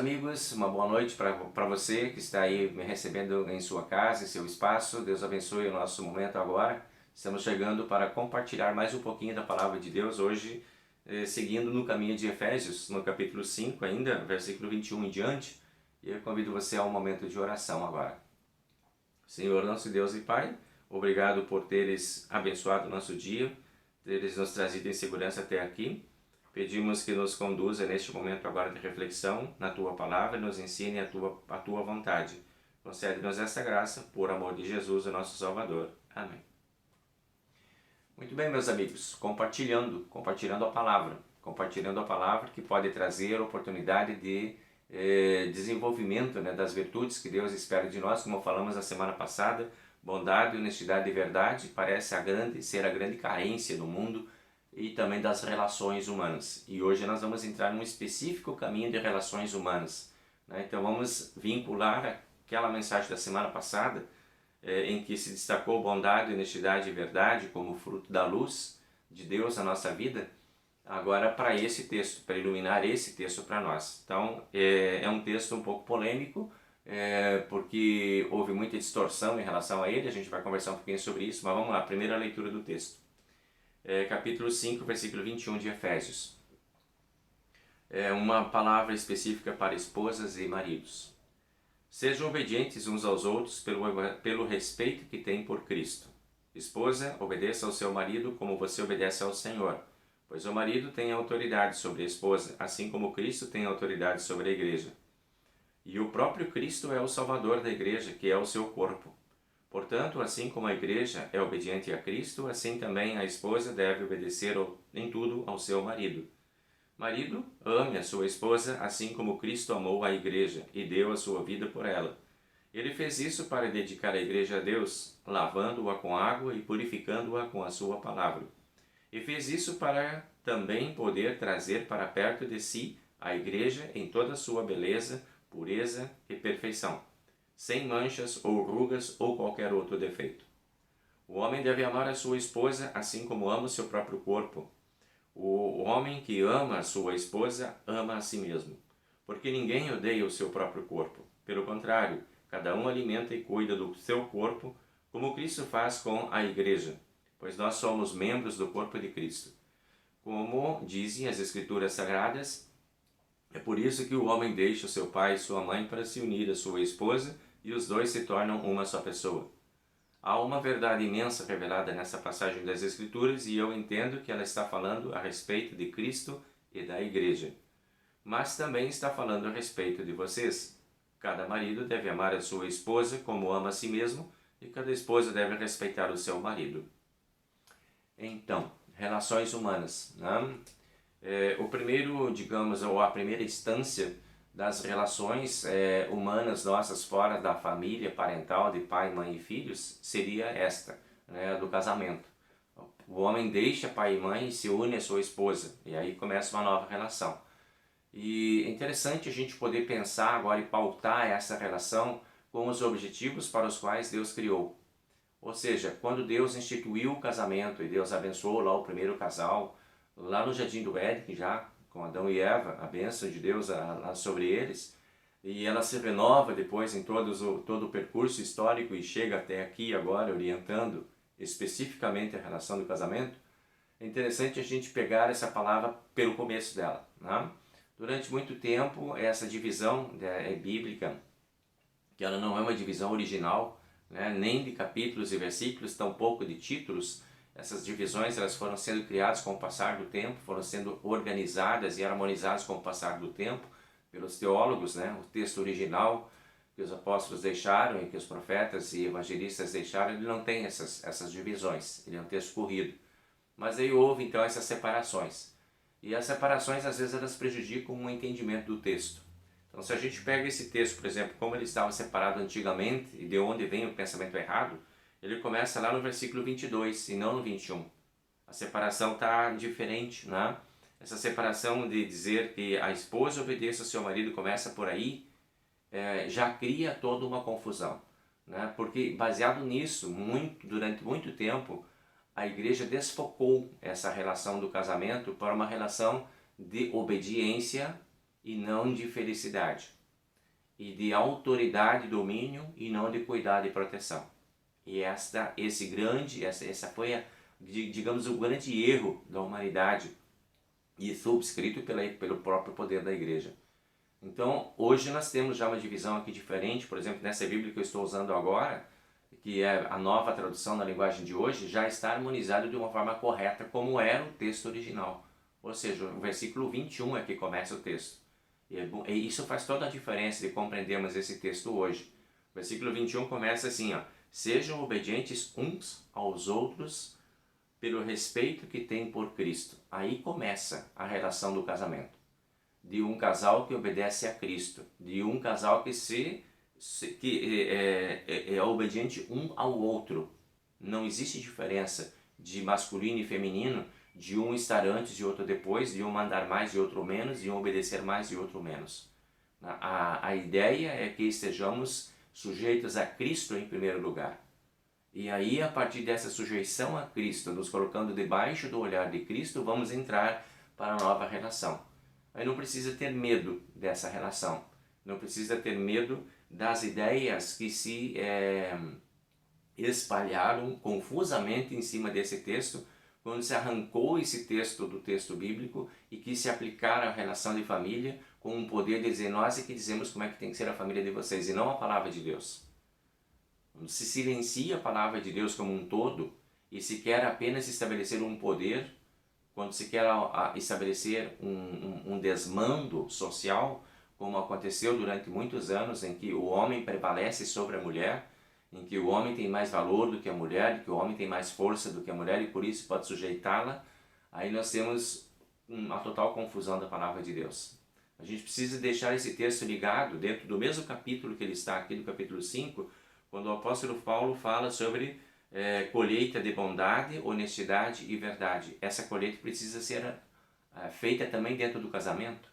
amigos, uma boa noite para você que está aí me recebendo em sua casa, em seu espaço. Deus abençoe o nosso momento agora. Estamos chegando para compartilhar mais um pouquinho da Palavra de Deus hoje, seguindo no caminho de Efésios, no capítulo 5 ainda, versículo 21 em diante. E eu convido você a um momento de oração agora. Senhor, nosso Deus e Pai, obrigado por teres abençoado o nosso dia, teres nos trazido em segurança até aqui. Pedimos que nos conduza neste momento agora de reflexão na Tua Palavra e nos ensine a tua vontade. Concede-nos essa graça, por amor de Jesus, o nosso Salvador. Amém. Muito bem, meus amigos, compartilhando a palavra que pode trazer oportunidade de desenvolvimento, das virtudes que Deus espera de nós, como falamos na semana passada. Bondade, honestidade e verdade parece ser a grande carência no mundo, e também das relações humanas. E hoje nós vamos entrar num específico caminho de relações humanas. Então vamos vincular aquela mensagem da semana passada, em que se destacou bondade, honestidade e verdade como fruto da luz de Deus na nossa vida, agora para esse texto, para iluminar esse texto para nós. Então é um texto um pouco polêmico, porque houve muita distorção em relação a ele. A gente vai conversar um pouquinho sobre isso, mas vamos lá, primeira leitura do texto. Capítulo 5, versículo 21 de Efésios. Uma palavra específica para esposas e maridos. Sejam obedientes uns aos outros pelo respeito que têm por Cristo. Esposa, obedeça ao seu marido como você obedece ao Senhor, pois o marido tem autoridade sobre a esposa, assim como Cristo tem autoridade sobre a igreja. E o próprio Cristo é o Salvador da igreja, que é o seu corpo. Portanto, assim como a igreja é obediente a Cristo, assim também a esposa deve obedecer em tudo ao seu marido. Marido, ame a sua esposa assim como Cristo amou a igreja e deu a sua vida por ela. Ele fez isso para dedicar a igreja a Deus, lavando-a com água e purificando-a com a sua palavra. E fez isso para também poder trazer para perto de si a igreja em toda a sua beleza, pureza e perfeição, sem manchas ou rugas ou qualquer outro defeito. O homem deve amar a sua esposa assim como ama o seu próprio corpo. O homem que ama a sua esposa ama a si mesmo, porque ninguém odeia o seu próprio corpo. Pelo contrário, cada um alimenta e cuida do seu corpo, como Cristo faz com a igreja, pois nós somos membros do corpo de Cristo. Como dizem as Escrituras Sagradas, é por isso que o homem deixa o seu pai e sua mãe para se unir à sua esposa, e os dois se tornam uma só pessoa. Há uma verdade imensa revelada nessa passagem das Escrituras, e eu entendo que ela está falando a respeito de Cristo e da igreja. Mas também está falando a respeito de vocês. Cada marido deve amar a sua esposa como ama a si mesmo, e cada esposa deve respeitar o seu marido. Então, relações humanas, o primeiro, ou a primeira instância das relações humanas nossas fora da família parental de pai, mãe e filhos seria esta, do casamento. O homem deixa pai e mãe e se une à sua esposa, e aí começa uma nova relação. E é interessante a gente poder pensar agora e pautar essa relação com os objetivos para os quais Deus criou. Ou seja, quando Deus instituiu o casamento e Deus abençoou lá o primeiro casal, lá no Jardim do Éden já, com Adão e Eva, a bênção de Deus sobre eles, e ela se renova depois em todo o percurso histórico e chega até aqui agora, orientando especificamente a relação do casamento. É interessante a gente pegar essa palavra pelo começo dela. Durante muito tempo, essa divisão bíblica, que ela não é uma divisão original, nem de capítulos e versículos, tampouco de títulos. Essas divisões elas foram sendo criadas com o passar do tempo, foram sendo organizadas e harmonizadas com o passar do tempo pelos teólogos. O texto original que os apóstolos deixaram e que os profetas e evangelistas deixaram, ele não tem essas divisões, ele é um texto corrido. Mas aí houve então essas separações. E as separações às vezes elas prejudicam o entendimento do texto. Então se a gente pega esse texto, por exemplo, como ele estava separado antigamente e de onde vem o pensamento errado, ele começa lá no versículo 22 e não no 21. A separação está diferente, Essa separação de dizer que a esposa obedeça ao seu marido começa por aí, já cria toda uma confusão. Porque baseado nisso, durante muito tempo, a igreja desfocou essa relação do casamento para uma relação de obediência e não de felicidade, e de autoridade e domínio e não de cuidado e proteção. E essa foi, digamos, o grande erro da humanidade, e subscrito pelo próprio poder da igreja. Então, hoje nós temos já uma divisão aqui diferente, por exemplo, nessa Bíblia que eu estou usando agora, que é a nova tradução na linguagem de hoje, já está harmonizado de uma forma correta, como era o texto original. Ou seja, o versículo 21 é que começa o texto. E isso faz toda a diferença de compreendermos esse texto hoje. O versículo 21 começa assim, ó: sejam obedientes uns aos outros pelo respeito que têm por Cristo. Aí começa a relação do casamento. De um casal que obedece a Cristo, de um casal que é obediente um ao outro. Não existe diferença de masculino e feminino, de um estar antes e outro depois, de um mandar mais e outro menos, de um obedecer mais e outro menos. A ideia é que estejamos sujeitos a Cristo em primeiro lugar. E aí, a partir dessa sujeição a Cristo, nos colocando debaixo do olhar de Cristo, vamos entrar para a nova relação. Aí não precisa ter medo dessa relação, não precisa ter medo das ideias que se espalharam confusamente em cima desse texto, quando se arrancou esse texto do texto bíblico e que se aplicaram à relação de família com o poder de dizer: nós é que dizemos como é que tem que ser a família de vocês, e não a palavra de Deus. Quando se silencia a palavra de Deus como um todo e se quer apenas estabelecer um poder, quando se quer estabelecer um desmando social, como aconteceu durante muitos anos, em que o homem prevalece sobre a mulher, em que o homem tem mais valor do que a mulher, que o homem tem mais força do que a mulher e por isso pode sujeitá-la, aí nós temos uma total confusão da palavra de Deus. A gente precisa deixar esse texto ligado dentro do mesmo capítulo que ele está aqui, no capítulo 5, quando o apóstolo Paulo fala sobre colheita de bondade, honestidade e verdade. Essa colheita precisa ser feita também dentro do casamento.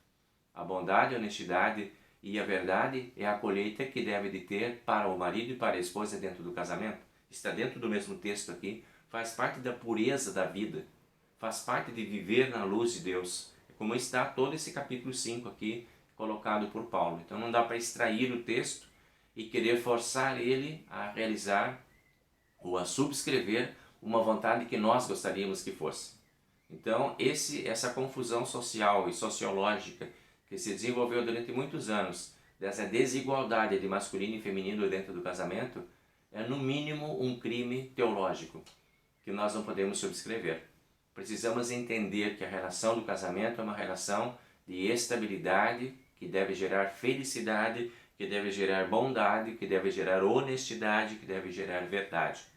A bondade, a honestidade e a verdade é a colheita que deve de ter para o marido e para a esposa dentro do casamento. Está dentro do mesmo texto aqui, faz parte da pureza da vida, faz parte de viver na luz de Deus. É como está todo esse capítulo 5 aqui, colocado por Paulo. Então não dá para extrair o texto e querer forçar ele a realizar ou a subscrever uma vontade que nós gostaríamos que fosse. Então, essa confusão social e sociológica que se desenvolveu durante muitos anos, dessa desigualdade de masculino e feminino dentro do casamento, é no mínimo um crime teológico que nós não podemos subscrever. Precisamos entender que a relação do casamento é uma relação de estabilidade, que deve gerar felicidade, que deve gerar bondade, que deve gerar honestidade, que deve gerar verdade.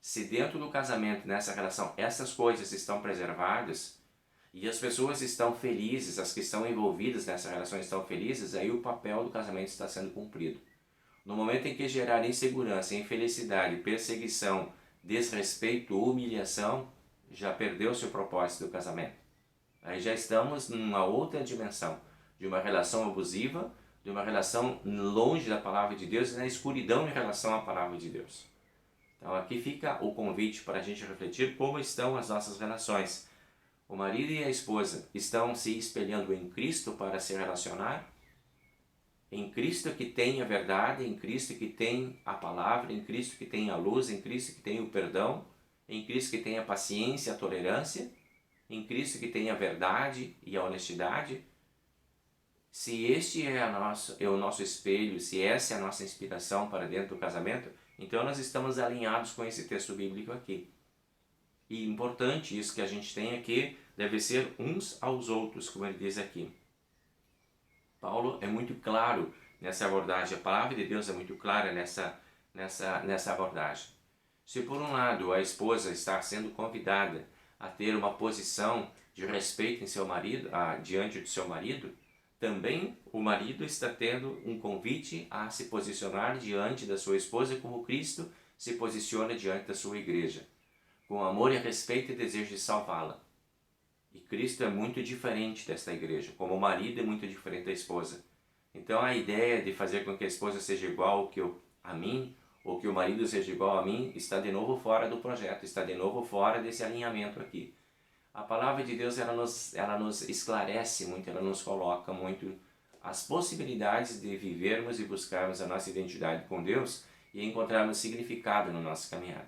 Se dentro do casamento, nessa relação, essas coisas estão preservadas e as pessoas estão felizes, as que estão envolvidas nessa relação estão felizes, aí o papel do casamento está sendo cumprido. No momento em que gerar insegurança, infelicidade, perseguição, desrespeito, humilhação, já perdeu-se o propósito do casamento. Aí já estamos numa outra dimensão, de uma relação abusiva, de uma relação longe da palavra de Deus e na escuridão em relação à palavra de Deus. Então aqui fica o convite para a gente refletir como estão as nossas relações. O marido e a esposa estão se espelhando em Cristo para se relacionar? Em Cristo que tem a verdade, em Cristo que tem a palavra, em Cristo que tem a luz, em Cristo que tem o perdão, em Cristo que tem a paciência, a tolerância, em Cristo que tem a verdade e a honestidade? Se este é o nosso espelho, se essa é a nossa inspiração para dentro do casamento, então nós estamos alinhados com esse texto bíblico aqui. E importante isso que a gente tem aqui, deve ser uns aos outros, como ele diz aqui. Paulo é muito claro nessa abordagem, a palavra de Deus é muito clara nessa abordagem. Se por um lado a esposa está sendo convidada a ter uma posição de respeito em seu marido, diante do seu marido, também o marido está tendo um convite a se posicionar diante da sua esposa como Cristo se posiciona diante da sua igreja, com amor e respeito e desejo de salvá-la. E Cristo é muito diferente desta igreja, como o marido é muito diferente da esposa. Então a ideia de fazer com que a esposa seja igual a mim, ou que o marido seja igual a mim, está de novo fora do projeto, está de novo fora desse alinhamento aqui. A palavra de Deus ela nos esclarece muito, ela nos coloca muito as possibilidades de vivermos e buscarmos a nossa identidade com Deus e encontrarmos significado no nosso caminhar.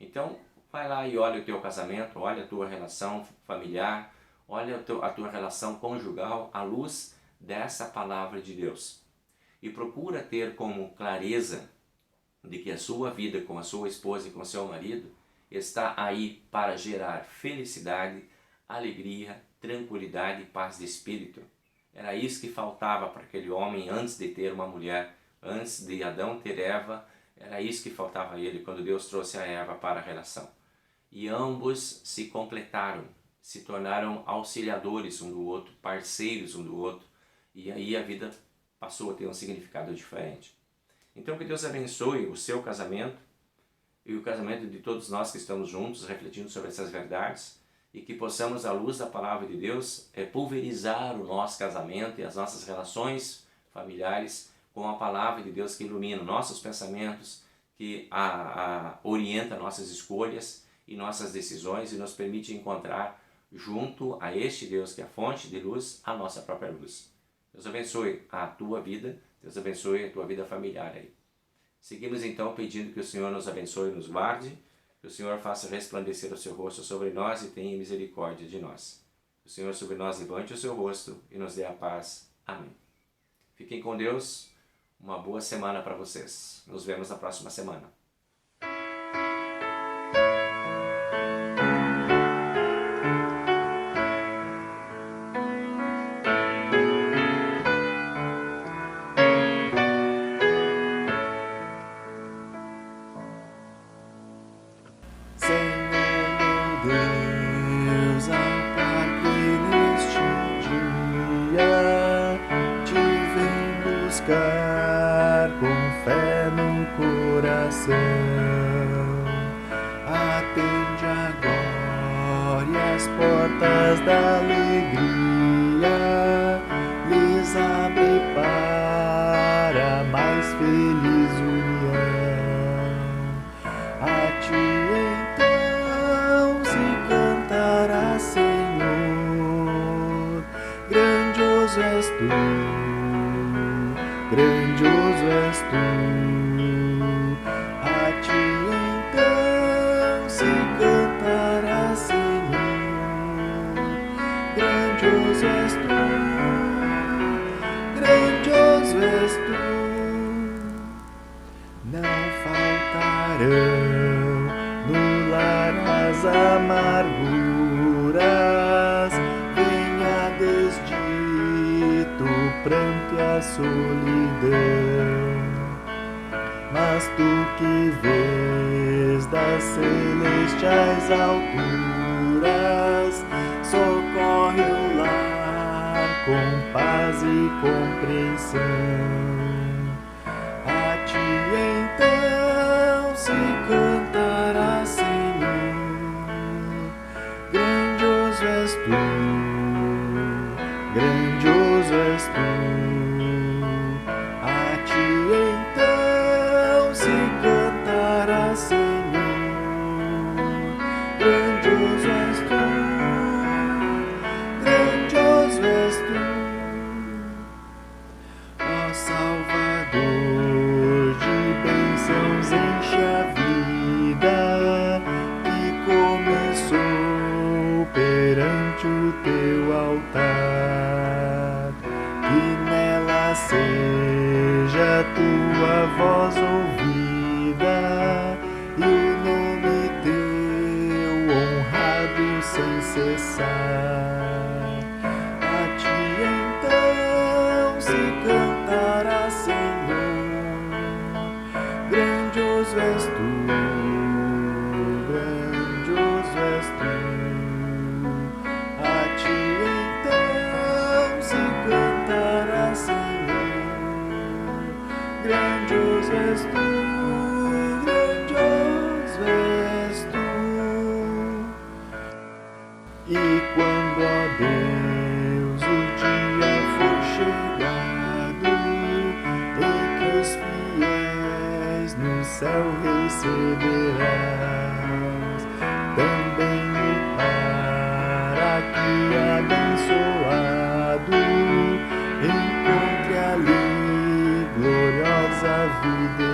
Então, vai lá e olha o teu casamento, olha a tua relação familiar, olha a tua relação conjugal à luz dessa palavra de Deus. E procura ter como clareza de que a sua vida com a sua esposa e com o seu marido está aí para gerar felicidade, alegria, tranquilidade e paz de espírito. Era isso que faltava para aquele homem antes de ter uma mulher, antes de Adão ter Eva, era isso que faltava a ele quando Deus trouxe a Eva para a relação. E ambos se completaram, se tornaram auxiliadores um do outro, parceiros um do outro, e aí a vida passou a ter um significado diferente. Então que Deus abençoe o seu casamento e o casamento de todos nós que estamos juntos, refletindo sobre essas verdades, e que possamos, à luz da palavra de Deus, pulverizar o nosso casamento e as nossas relações familiares com a palavra de Deus que ilumina nossos pensamentos, que orienta nossas escolhas e nossas decisões e nos permite encontrar junto a este Deus que é a fonte de luz, a nossa própria luz. Deus abençoe a tua vida, Deus abençoe a tua vida familiar aí. Seguimos então pedindo que o Senhor nos abençoe e nos guarde, que o Senhor faça resplandecer o seu rosto sobre nós e tenha misericórdia de nós. Que o Senhor sobre nós levante o seu rosto e nos dê a paz. Amém. Fiquem com Deus, uma boa semana para vocês. Nos vemos na próxima semana. Com fé no coração, atende agora e as portas da alegria lhes abre para mais feliz união. A ti então se cantará, Senhor, grandioso és tu. Grandioso és tu, a ti então se cantará, Senhor. Grandioso és tu, grandioso és tu. Não faltarão no lar as amarguras, venha desdito o pranto e a solidão. Mas tu que vês das celestiais alturas, socorre o lar com paz e compreensão. A ti então se cantará, Senhor, grandioso és tu, grandioso és tu. Perante o teu altar, que nela seja tua voz ouvida e o nome teu honrado sem cessar. A ti então se cantará, Senhor, grandioso és tu, grandioso és tu. Grandioso és tu, grandioso és tu. E quando, ó Deus, o dia for chegado em que os fiéis no céu receberás, também o vida